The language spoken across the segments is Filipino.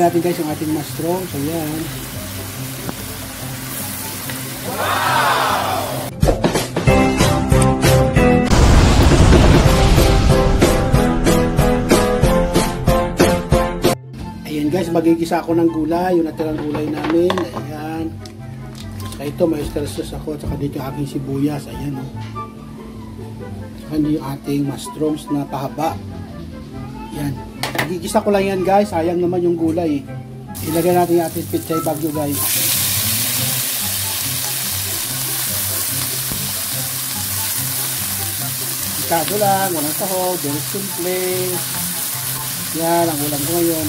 natin guys yung ating mushroom. So yan. Ayan guys, magigisa ako ng gulay, yung natirang gulay namin. Ayan. Saka ito, may oyster sauce ako. Saka dito yung aking sibuyas. Ayan o. Saka yung ating mushrooms na pahaba. Ayan. Magigisa ko lang yan guys. Sayang naman yung gulay. Ilagay natin yung ating pechay bagyo guys. Ikado lang, walang sahog, very simple. Yan, ang ulam ko ngayon.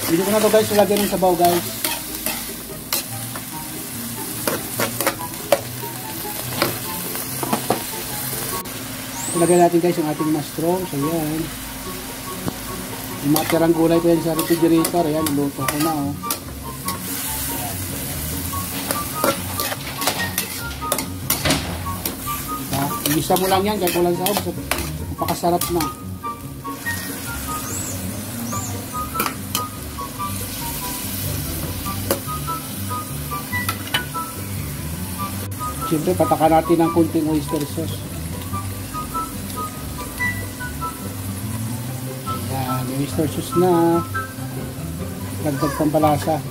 Hindi ko na ito guys, ilagay ng sabaw guys. Ilagay natin guys yung ating mushroom. So yan. Yung mga tirang gulay ko yan sa refrigerator. Ayan, luto ko na oh. Igisa mo lang yan, kahit walang sahog. Napakasarap na. Siyempre, patakan natin ng kunting oyster sauce. Ayan, yung oyster sauce na. Dagdag pampalasa.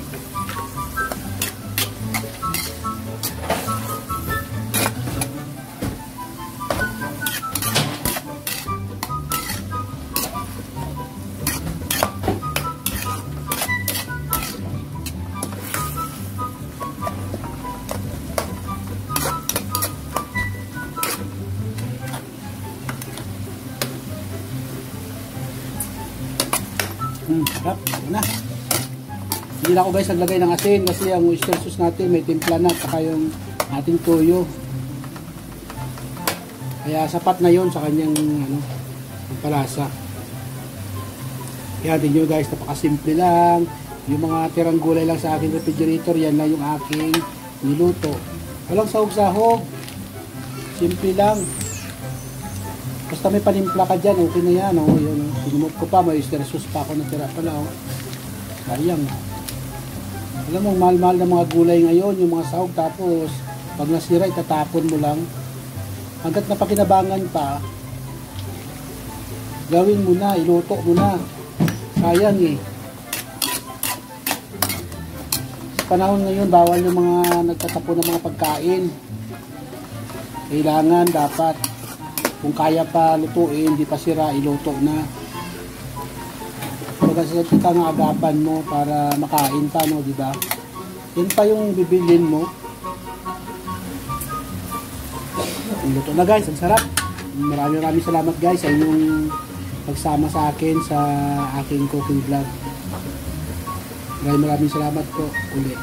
Sarap. Na. Hindi na ako guys naglagay ng asin kasi ang oyster sauce natin may timpla na at yung ating toyo. Kaya sapat na yon sa kanyang palasa. Kaya din nyo guys, napakasimple lang. Yung mga tirang gulay lang sa aking refrigerator, yan lang yung aking niluto. Walang sahog-sahog. Simple lang. Basta may panimpla ka dyan, okay na yan. Oh, yun, oh. Sinumot ko pa, may oyster sauce pa ako natira pala. Oh. Sayang. Alam mo, mahal-mahal na mga gulay ngayon, yung mga sahog. Tapos, pag nasira, itatapon mo lang. Hanggat napakinabangan pa, gawin mo na, iluto mo na. Sayang eh. Sa panahon ngayon, bawal yung mga nagtatapon ng mga pagkain. Kailangan, dapat. Kung kaya pa lutuin, hindi pa sira, iluto na. Kasi ika nga agapan mo para makain pa, no, di ba? Yan pa yung bibilin mo. Luto na guys, ang sarap. Maraming salamat guys sa inyong pagsama sa akin sa aking cooking vlog. Maraming salamat po ulit.